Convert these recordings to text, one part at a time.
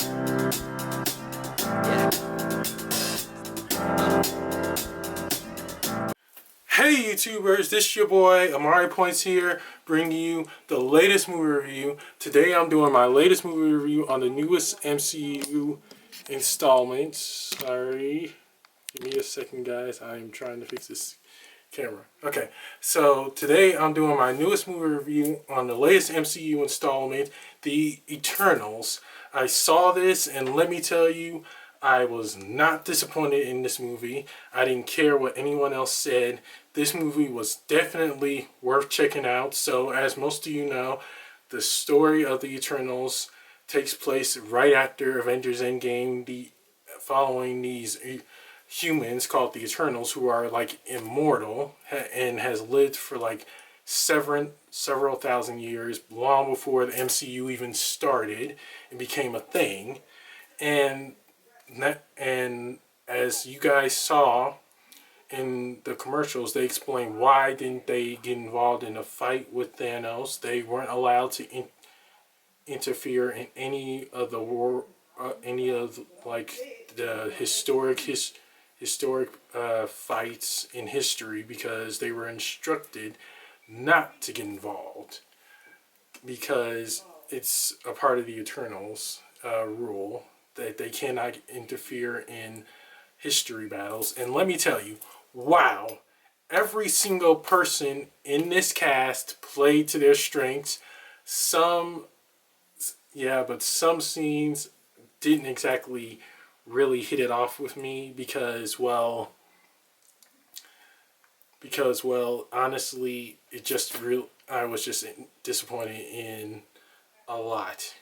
Hey YouTubers, this is your boy Amari Points here, bringing you the latest movie review. Today I'm doing my latest movie review on the newest MCU installment. Sorry, give me a second guys, I'm trying to fix this camera. Okay, so today I'm doing my newest movie review on the latest MCU installment, The Eternals. I saw this and let me tell you, I was not disappointed in this movie. I didn't care what anyone else said. This movie was definitely worth checking out. So as most of you know, the story of the Eternals takes place right after Avengers Endgame, following these humans called the Eternals, who are like immortal and has lived for like several thousand years, long before the MCU even started and became a thing. And as you guys saw in the commercials, they explained why didn't they get involved in a fight with Thanos. They weren't allowed to interfere in any of the war, any of like the historic fights in history, because they were instructed not to get involved because it's a part of the Eternals rule that they cannot interfere in history battles. And let me tell you, wow, every single person in this cast played to their strengths. Some scenes didn't exactly really hit it off with me because honestly, I was just disappointed in a lot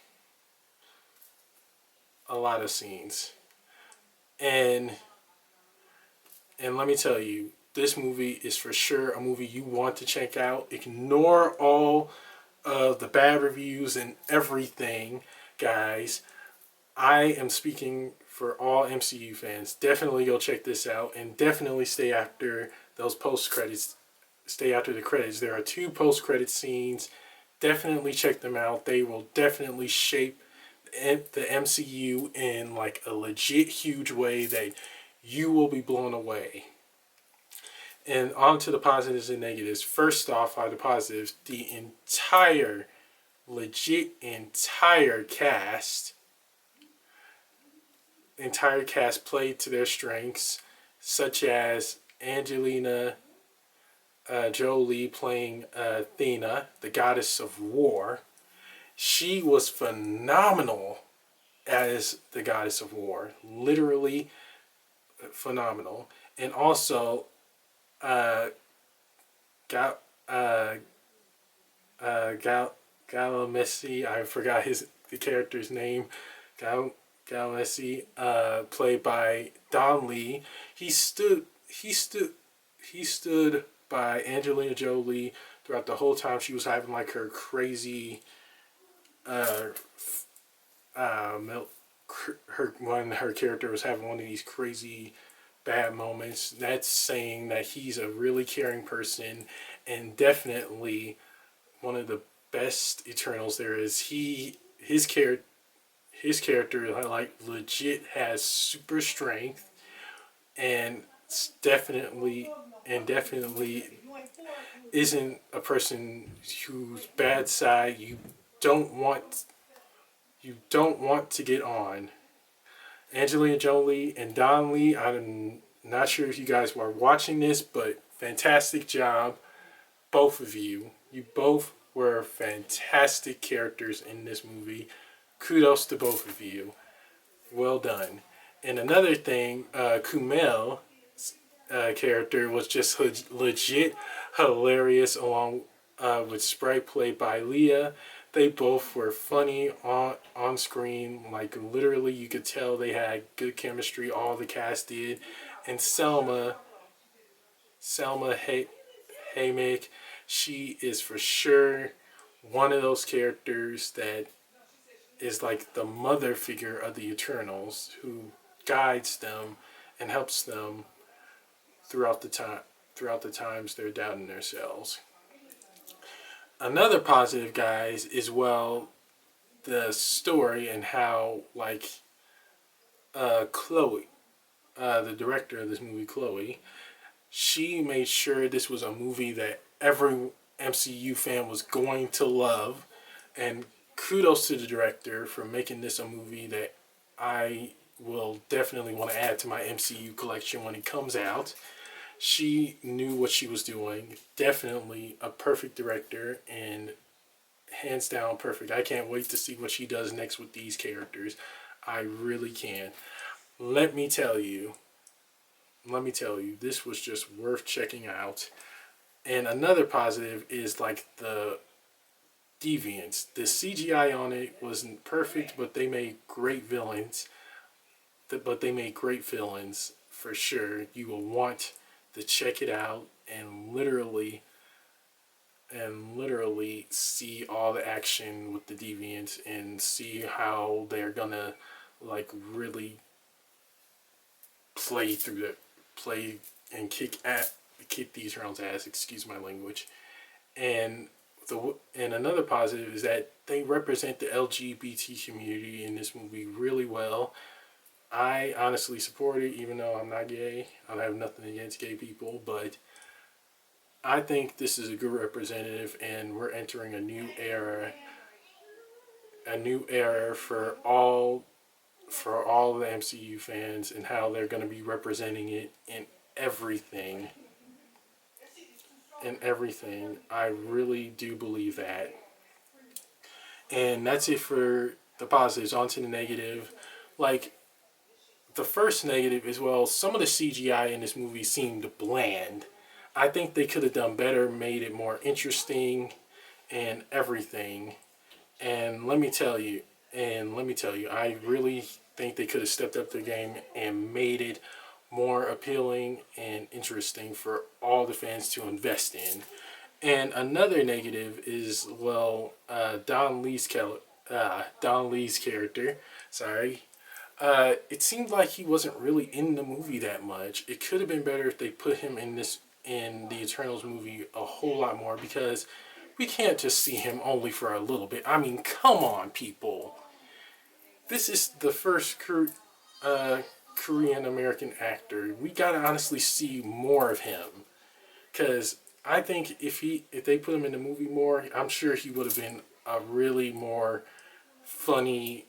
of scenes. And let me tell you, this movie is for sure a movie you want to check out. Ignore all of the bad reviews and everything, guys. I am speaking for all MCU fans. Definitely go check this out, and definitely stay after those post-credits. Stay after the credits. There are 2 post-credit scenes. Definitely check them out. They will definitely shape the MCU in like a legit huge way that you will be blown away. And on to the positives and negatives. First off, are the positives. The entire cast played to their strengths, such as Angelina Jolie playing Athena, the goddess of war. She was phenomenal as the goddess of war, literally phenomenal. And also, Galamessi, I forgot the character's name. Galamessi, played by Don Lee. He stood by Angelina Jolie throughout the whole time she was having like her crazy her character was having one of these crazy bad moments. That's saying that he's a really caring person, and definitely one of the best Eternals there is. His character like legit has super strength, and definitely isn't a person whose bad side you don't want to get on. Angelina Jolie and Don Lee, I'm not sure if you guys were watching this, but fantastic job, both of you. You both were fantastic characters in this movie. Kudos to both of you. Well done. And another thing, Kumail's character was just legit hilarious, along with Sprite played by Leah. They both were funny on screen. Like literally, you could tell they had good chemistry. All the cast did. And Selma Hayek, she is for sure one of those characters that is like the mother figure of the Eternals, who guides them and helps them throughout the times they're doubting themselves. Another positive, guys, is the story and how like Chloe, the director of this movie, Chloe, she made sure this was a movie that every MCU fan was going to love. And kudos to the director for making this a movie that I will definitely want to add to my MCU collection when it comes out. She knew what she was doing. Definitely a perfect director and hands down perfect. I can't wait to see what she does next with these characters. I really can. Let me tell you, this was just worth checking out. And another positive is like the deviants. The CGI on it wasn't perfect, but they made great villains. But they made great villains for sure. You will want to check it out and literally see all the action with the deviants and see how they're gonna like really play and kick these rounds ass. Excuse my language. And another positive is that they represent the LGBT community in this movie really well. I honestly support it, even though I'm not gay. I have nothing against gay people, but I think this is a good representative, and we're entering a new era. A new era for all the MCU fans and how they're going to be representing it in everything. I really do believe that. And that's it for the positives. On to the negative. Like, the first negative is, well, some of the CGI in this movie seemed bland. I think they could have done better, made it more interesting and everything. And let me tell you, I really think they could have stepped up their game and made it more appealing and interesting for all the fans to invest in. And another negative is, well, Don Lee's character. Sorry. It seemed like he wasn't really in the movie that much. It could have been better if they put him in the Eternals movie a whole lot more, because we can't just see him only for a little bit. I mean, come on, people. This is the first Korean American actor. We gotta honestly see more of him, because I think if they put him in the movie more, I'm sure he would have been a really more funny,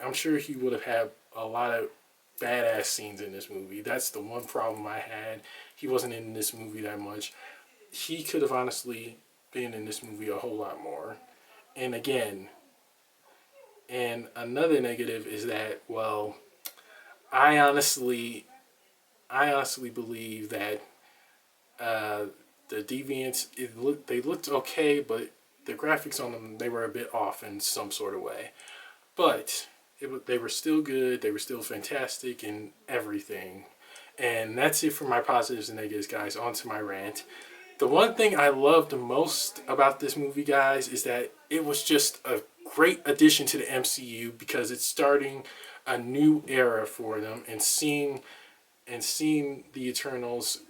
I'm sure he would have had a lot of badass scenes in this movie. That's the one problem I had. He wasn't in this movie that much. He could have honestly been in this movie a whole lot more. And again, and another negative is that, well, I honestly believe that the Deviants, they looked okay, but the graphics on them, they were a bit off in some sort of way. But they were still good. They were still fantastic and everything. And that's it for my positives and negatives, guys. On to my rant. The one thing I loved the most about this movie, guys, is that it was just a great addition to the MCU, because it's starting a new era for them, and seeing the Eternals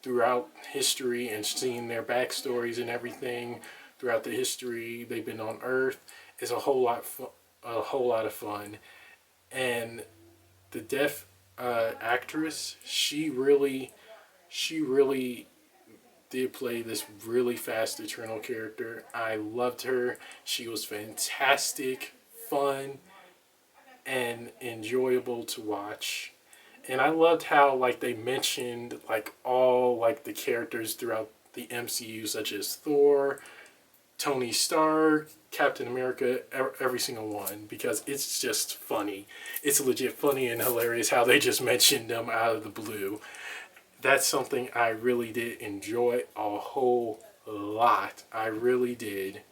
throughout history and seeing their backstories and everything throughout the history they've been on Earth is a whole lot of fun. And the deaf actress, she really did play this really fast Eternal character. I loved her. She was fantastic, fun, and enjoyable to watch. And I loved how like they mentioned like all like the characters throughout the MCU, such as Thor, Tony Stark, Captain America, every single one, because it's just funny. It's legit funny and hilarious how they just mentioned them out of the blue. That's something I really did enjoy a whole lot. I really did.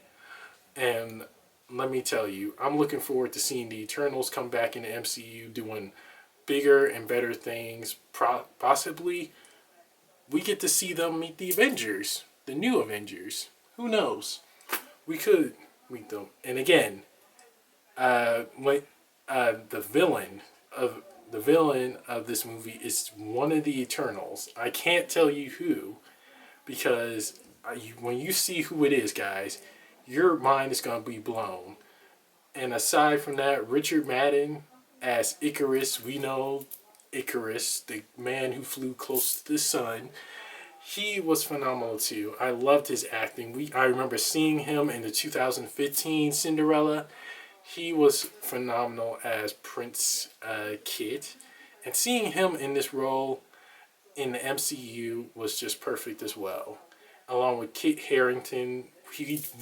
And let me tell you, I'm looking forward to seeing the Eternals come back in the MCU doing bigger and better things. Possibly we get to see them meet the Avengers, the new Avengers. Who knows? We could meet them. And again, the villain of this movie is one of the Eternals. I can't tell you who, because when you see who it is, guys, your mind is going to be blown. And aside from that, Richard Madden as Icarus, we know Icarus, the man who flew close to the sun. He was phenomenal too. I loved his acting. I remember seeing him in the 2015 Cinderella. He was phenomenal as Prince Kid. And seeing him in this role in the MCU was just perfect as well. Along with Kit Harrington,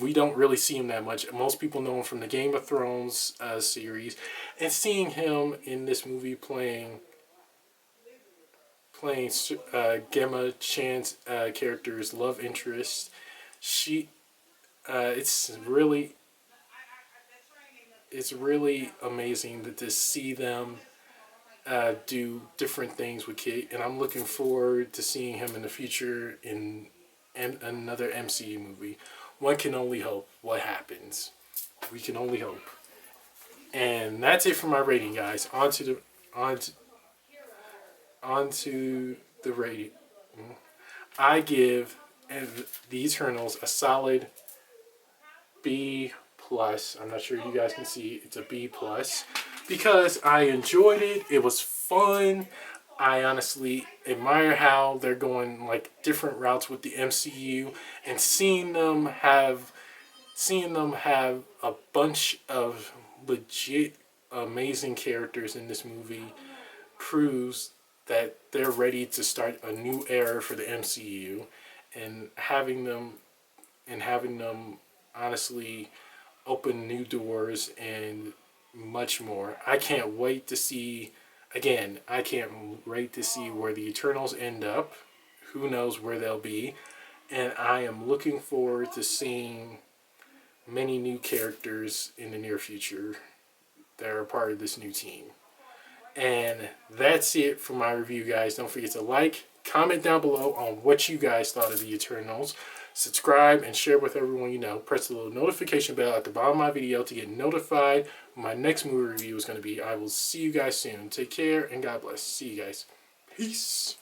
we don't really see him that much. Most people know him from the Game of Thrones series. And seeing him in this movie playing Gemma Chan's character's love interest, it's really amazing to see them do different things with Kate, and I'm looking forward to seeing him in the future in another MCU movie. One can only hope what happens. We can only hope. And that's it for my rating, guys. On to the rating. I give the Eternals a solid B plus. I'm not sure you guys can see. It's a B plus because I enjoyed it. It was fun. I honestly admire how they're going like different routes with the MCU, and seeing them have a bunch of legit amazing characters in this movie proves that they're ready to start a new era for the MCU, and having them honestly open new doors and much more. I can't wait to see where the Eternals end up. Who knows where they'll be. And I am looking forward to seeing many new characters in the near future that are part of this new team. And that's it for my review, guys. Don't forget to like, comment down below on what you guys thought of the Eternals. Subscribe and share with everyone you know. Press the little notification bell at the bottom of my video to get notified when my next movie review is going to be. I will see you guys soon. Take care and God bless. See you guys. Peace.